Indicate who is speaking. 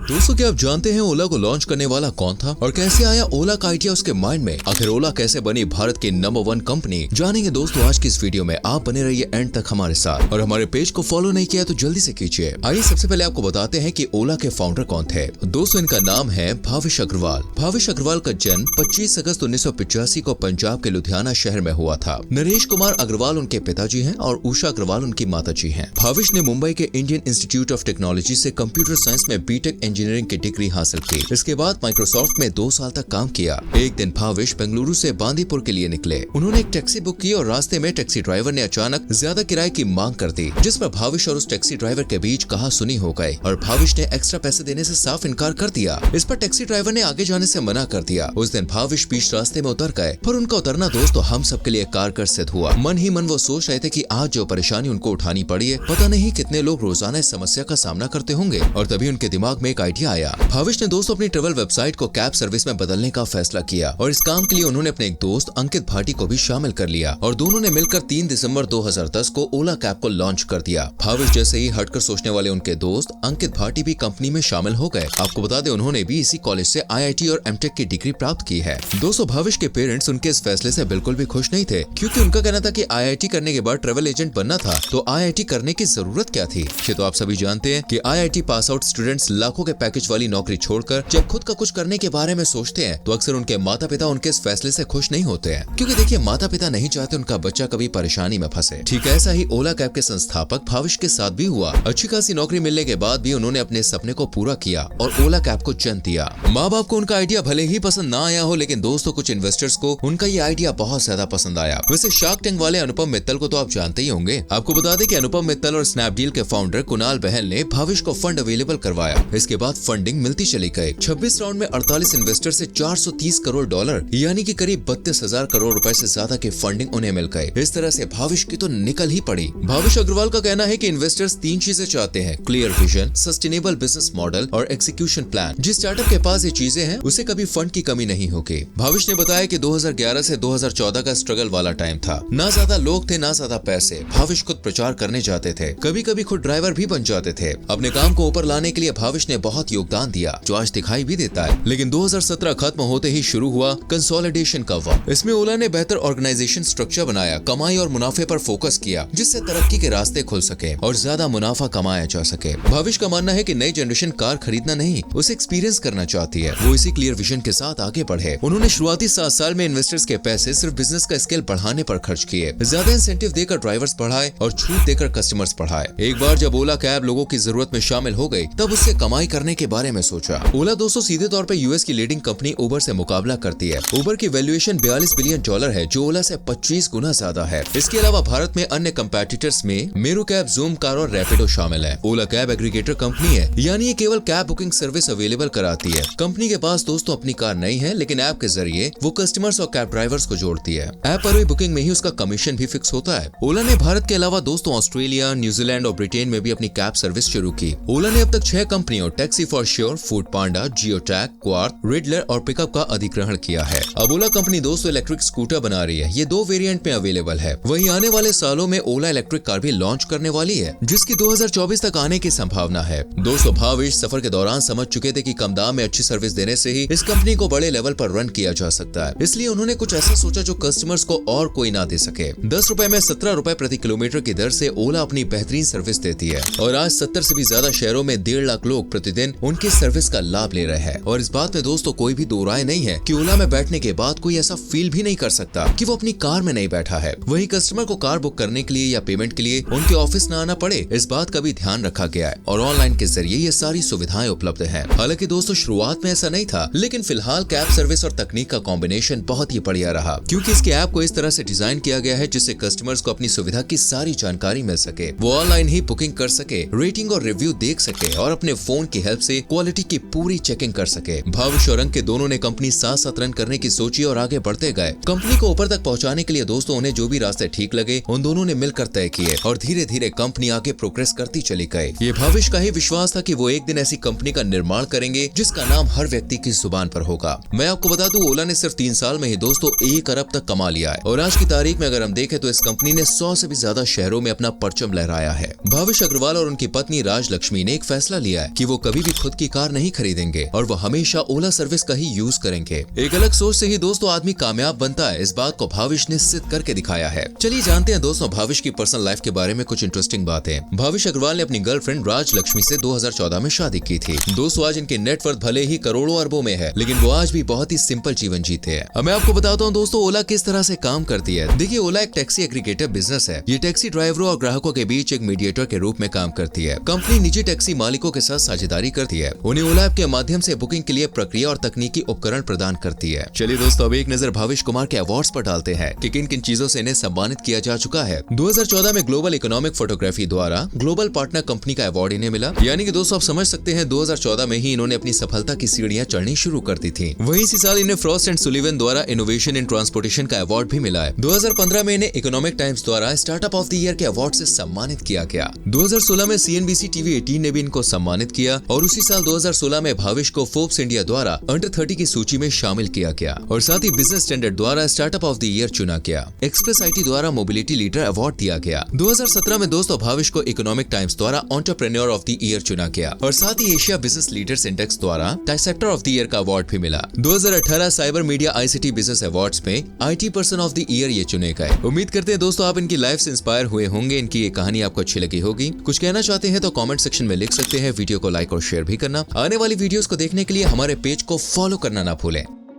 Speaker 1: दोस्तों क्या आप जानते हैं ओला को लॉन्च करने वाला कौन था और कैसे आया ओला का आइडिया उसके माइंड में? आखिर ओला कैसे बनी भारत की नंबर 1 कंपनी? जानेंगे दोस्तों आज की इस वीडियो में। आप बने रहिए एंड तक हमारे साथ और हमारे पेज को फॉलो नहीं किया तो जल्दी से कीजिए। आइए सबसे पहले आपको बताते हैं कि ओला के फाउंडर कौन थे। दोस्तों इनका नाम है भाविश अग्रवाल। भाविश अग्रवाल का जन्म 25 अगस्त 1985 को पंजाब के लुधियाना शहर में हुआ था। नरेश कुमार अग्रवाल उनके पिताजी हैं और उषा अग्रवाल उनकी माताजी हैं। भाविश ने मुंबई के इंडियन इंस्टीट्यूट ऑफ टेक्नोलॉजी से कंप्यूटर साइंस में बीटेक इंजीनियरिंग की डिग्री हासिल की। इसके बाद माइक्रोसॉफ्ट में 2 साल तक काम किया। एक दिन भाविश बेंगलुरु से बांदीपुर के लिए निकले। उन्होंने एक टैक्सी बुक की और रास्ते में टैक्सी ड्राइवर ने अचानक ज्यादा किराए की मांग कर दी, जिस पर भाविश और उस टैक्सी ड्राइवर के बीच कहासुनी हो गए और भाविश ने एक्स्ट्रा पैसे देने से साफ इनकार कर दिया। इस पर टैक्सी ड्राइवर ने आगे जाने से मना कर दिया। उस दिन भाविश बीच रास्ते में उतर गए, पर उनका उतरना दोस्तों हम सबके लिए कारगर सिद्ध हुआ। मन ही मन वो सोच रहे थे कि आज जो परेशानी उनको उठानी पड़ी है, पता नहीं कितने लोग रोजाना इस समस्या का सामना करते होंगे। और तभी उनके दिमाग में एक आइडिया आया। भाविश ने दोस्तों अपनी ट्रेवल वेबसाइट को कैब सर्विस में बदलने का फैसला किया और इस काम के लिए उन्होंने अपने एक दोस्त अंकित भाटी को भी शामिल कर लिया और दोनों ने मिलकर 3 दिसंबर 2010 को ओला कैब को लॉन्च कर दिया। भाविश जैसे ही हटकर सोचने वाले उनके दोस्त अंकित भाटी भी कंपनी में शामिल हो गए। आपको बता दें उन्होंने भी इसी कॉलेज से IIT और एमटेक की डिग्री प्राप्त की है। दोस्तों भाविश के पेरेंट्स उनके इस फैसले से बिल्कुल भी खुश नहीं थे, क्योंकि उनका कहना था कि IIT करने के बाद ट्रेवल एजेंट बनना था, तो IIT करने की जरूरत क्या थी। ये तो आप सभी जानते हैं कि IIT पास आउट स्टूडेंट्स लाखों के पैकेज वाली नौकरी छोड़कर जब खुद का कुछ करने के बारे में सोचते हैं तो अक्सर उनके माता पिता उनके इस फैसले से खुश नहीं होते हैं, क्योंकि देखिए माता पिता नहीं चाहते उनका बच्चा कभी परेशानी में फंसे। ठीक ऐसा ही ओला कैब के संस्थापक भाविश के साथ भी हुआ। अच्छी खासी नौकरी मिलने के बाद भी उन्होंने अपने सपने को पूरा किया और ओला कैब को जन्म दिया। माँ बाप को उनका आइडिया भले ही पसंद ना आया हो, लेकिन दोस्तों कुछ इन्वेस्टर्स को उनका ये आइडिया बहुत ज्यादा पसंद आया। वैसे शार्क टैंक वाले अनुपम मित्तल को तो आप जानते ही होंगे। आपको बता दें कि अनुपम मित्तल और स्नैपडील के फाउंडर कुणाल बहल ने भाविश को फंड अवेलेबल करवाया। इसके बाद फंडिंग मिलती चली गई। 26 राउंड में 48 इन्वेस्टर से $430 करोड़ यानी कि करीब 32,000 करोड़ रुपए से ज्यादा की फंडिंग उन्हें मिल गई। इस तरह से भाविश की तो निकल ही पड़ी। भाविश अग्रवाल का कहना है कि इन्वेस्टर्स 3 चीजें चाहते हैं: clear vision, sustainable business model और एग्जीक्यूशन प्लान। जिस स्टार्टअप के पास ये चीजें हैं उसे कभी फंड की कमी नहीं होगी। भाविश ने बताया कि 2011 से 2014 का स्ट्रगल वाला टाइम था। ना ज्यादा लोग थे ना ज्यादा पैसे। भाविश खुद प्रचार करने जाते थे, कभी कभी खुद ड्राइवर भी बन जाते थे। अपने काम को ऊपर लाने के लिए भाविश ने बहुत योगदान दिया, जो आज दिखाई भी देता है। लेकिन 2017 खत्म होते ही शुरू हुआ कंसोलिडेशन का वक्त। इसमें ओला ने बेहतर ऑर्गेनाइजेशन स्ट्रक्चर बनाया, कमाई और मुनाफे पर फोकस किया, जिससे तरक्की के रास्ते खुल सके और ज्यादा मुनाफा कमाया जा सके। भाविश का मानना है कि नई जनरेशन कार खरीदना नहीं, उसे एक्सपीरियंस करना चाहती है। वो इसी क्लियर विजन के साथ आगे बढ़े। उन्होंने शुरुआती 7 साल में इन्वेस्टर्स के पैसे सिर्फ बिजनेस का स्केल बढ़ाने पर खर्च किए। ज्यादा इंसेंटिव देकर ड्राइवर्स बढ़ाए और छूट देकर कस्टमर्स बढ़ाए। एक बार जब ओला कैब लोगों की जरूरत में शामिल हो गई, तब उससे कमाई करने के बारे में सोचा। ओला दोस्तों सीधे तौर पर यूएस की लीडिंग कंपनी उबर से मुकाबला करती है। उबर की वैल्यूएशन $42 बिलियन है, जो ओला से 25 गुना ज्यादा है। इसके अलावा भारत में अन्य कंपेटिटर्स में मेरू कैब, ज़ूम कार और रैपिडो शामिल है। ओला कैब एग्रीगेटर कंपनी है, यानी ये केवल कैब बुकिंग सर्विस अवेलेबल कराती है। कंपनी के पास दोस्तों अपनी कार नहीं है, लेकिन ऐप के जरिए वो कस्टमर्स और कैब ड्राइवर्स को जोड़ती है। ऐप पर हुई बुकिंग में ही उसका कमीशन भी फिक्स होता है। ओला ने भारत के अलावा दोस्तों ऑस्ट्रेलिया, न्यूजीलैंड और ब्रिटेन में भी अपनी कैब सर्विस शुरू की। ओला ने अब तक 6 कंपनियों taxi for sure, food Panda, geo tag, quark, Riddler और पिकअप का अधिग्रहण किया है। अब ओला कंपनी दोस्तों इलेक्ट्रिक स्कूटर बना रही है। ये 2 वेरिएंट में अवेलेबल है। वहीं आने वाले सालों में ओला इलेक्ट्रिक कार भी लॉन्च करने वाली है, जिसकी 2024 तक आने की संभावना है। दोस्तों भाविश सफर के दौरान समझ चुके थे कि कम दाम में अच्छी सर्विस देने से ही इस कंपनी को बड़े लेवल पर रन किया जा सकता है। इसलिए उन्होंने कुछ ऐसा सोचा जो कस्टमर्स को और कोई ना दे सके। 10 रुपए में 17 रुपए प्रति किलोमीटर की दर से ओला अपनी बेहतरीन सर्विस देती है और आज 70 से भी ज्यादा शहरों में 1.5 लाख लोग प्रतिदिन उनकी सर्विस का लाभ ले रहे हैं। और इस बात में दोस्तों कोई भी दो राय नहीं है कि ओला में बैठने के बाद कोई ऐसा फील भी नहीं कर सकता कि वो अपनी कार में नहीं बैठा है। वही कस्टमर को कार बुक करने के लिए या पेमेंट के लिए उनके ऑफिस न आना पड़े, इस बात का भी ध्यान रखा गया है और ऑनलाइन के जरिए ये सारी सुविधाएं उपलब्ध हैं। हालांकि दोस्तों शुरुआत में ऐसा नहीं था, लेकिन फिलहाल कैब सर्विस और तकनीक का कॉम्बिनेशन बहुत ही बढ़िया रहा, क्योंकि इसके ऐप को इस तरह से डिजाइन किया गया है जिससे कस्टमर्स को अपनी सुविधा की सारी जानकारी मिल सके। वो ऑनलाइन ही बुकिंग कर सके, रेटिंग और रिव्यू देख सके और अपने फोन की हेल्प से क्वालिटी की पूरी चेकिंग कर सके। भाविश और अंकित दोनों ने कंपनी साथ साथ रन करने की सोची और आगे बढ़ते गए। कंपनी को ऊपर तक पहुंचाने के लिए दोस्तों उन्हें जो भी रास्ते ठीक लगे उन दोनों ने मिलकर तय किए और धीरे धीरे कंपनी आगे प्रोग्रेस करती चली गई। ये भाविश का ही विश्वास था कि वो एक दिन ऐसी कंपनी का निर्माण करेंगे जिसका नाम हर व्यक्ति की जुबान पर होगा। मैं आपको बता दूं, ओला ने सिर्फ 3 साल में ही दोस्तों 1 अरब तक कमा लिया है और आज की तारीख में अगर हम देखें तो इस कंपनी ने 100 से भी ज्यादा शहरों में अपना परचम लहराया है। भाविश अग्रवाल और उनकी पत्नी राज लक्ष्मी ने एक फैसला लिया है कि वो कभी कभी भी खुद की कार नहीं खरीदेंगे और वो हमेशा ओला सर्विस का ही यूज करेंगे। एक अलग सोच से ही दोस्तों आदमी कामयाब बनता है, इस बात को भाविश ने सिद्ध करके दिखाया है। चलिए जानते हैं दोस्तों भाविश की पर्सनल लाइफ के बारे में कुछ इंटरेस्टिंग बातें। भाविश अग्रवाल ने अपनी गर्लफ्रेंड राज लक्ष्मी से 2014 में शादी की थी। दोस्तों आज इनके नेटवर्थ भले ही करोड़ों अरबों में है, लेकिन वो आज भी बहुत ही सिंपल जीवन जीते हैं। अब मैं आपको बताता हूँ दोस्तों ओला किस तरह से काम करती है। देखिए ओला एक टैक्सी एग्रीगेटर बिजनेस है। ये टैक्सी ड्राइवरों और ग्राहकों के बीच एक मीडिएटर के रूप में काम करती है। कंपनी निजी टैक्सी मालिकों के साथ साझेदारी करती है, उन्हें ओला ऐप के माध्यम से बुकिंग के लिए प्रक्रिया और तकनीकी उपकरण प्रदान करती है। चलिए दोस्तों अब एक नजर भाविश कुमार के अवार्ड्स पर डालते हैं कि किन किन चीजों से इन्हें सम्मानित किया जा चुका है। 2014 में ग्लोबल इकोनॉमिक फोटोग्राफी द्वारा ग्लोबल पार्टनर कंपनी का अवार्ड इन्हें मिला। यानी कि दोस्तों आप समझ सकते हैं 2014 में ही इन्होंने अपनी सफलता की सीढ़ियां चढ़नी शुरू कर दी थी। वहीं इसी साल इन्हें फ्रॉस्ट एंड सुलिवन द्वारा इनोवेशन इन ट्रांसपोर्टेशन का अवार्ड भी मिला है। 2015 में इन्हें इकोनॉमिक टाइम्स द्वारा स्टार्टअप ऑफ द ईयर के अवार्ड से सम्मानित किया गया। 2016 में CNBC TV 18 ने भी इनको सम्मानित किया और उसी साल 2016 में भाविश को फोर्ब्स इंडिया द्वारा अंडर 30 की सूची में शामिल किया गया और साथ ही बिजनेस स्टैंडर्ड द्वारा स्टार्टअप ऑफ द ईयर चुना गया। एक्सप्रेस IT द्वारा मोबिलिटी लीडर अवार्ड दिया गया। 2017 में दोस्तों भाविश को इकोनॉमिक टाइम्स द्वारा एंटरप्रेन्योर ऑफ द ईयर चुना गया और साथ ही एशिया बिजनेस लीडर्स इंडेक्स द्वारा सेक्टर ऑफ द ईयर का अवार्ड भी मिला। 2018 cyber media ICT business awards में IT person of the year ये चुने गए। उम्मीद करते हैं दोस्तों आप इनकी लाइफ से इंस्पायर हुए होंगे, इनकी ये कहानी आपको अच्छी लगी होगी। कुछ कहना चाहते हैं तो कमेंट सेक्शन में लिख सकते हैं। वीडियो को लाइक और शेयर भी करना। आने वाली वीडियोस को देखने के लिए हमारे पेज को फॉलो करना ना भूलें।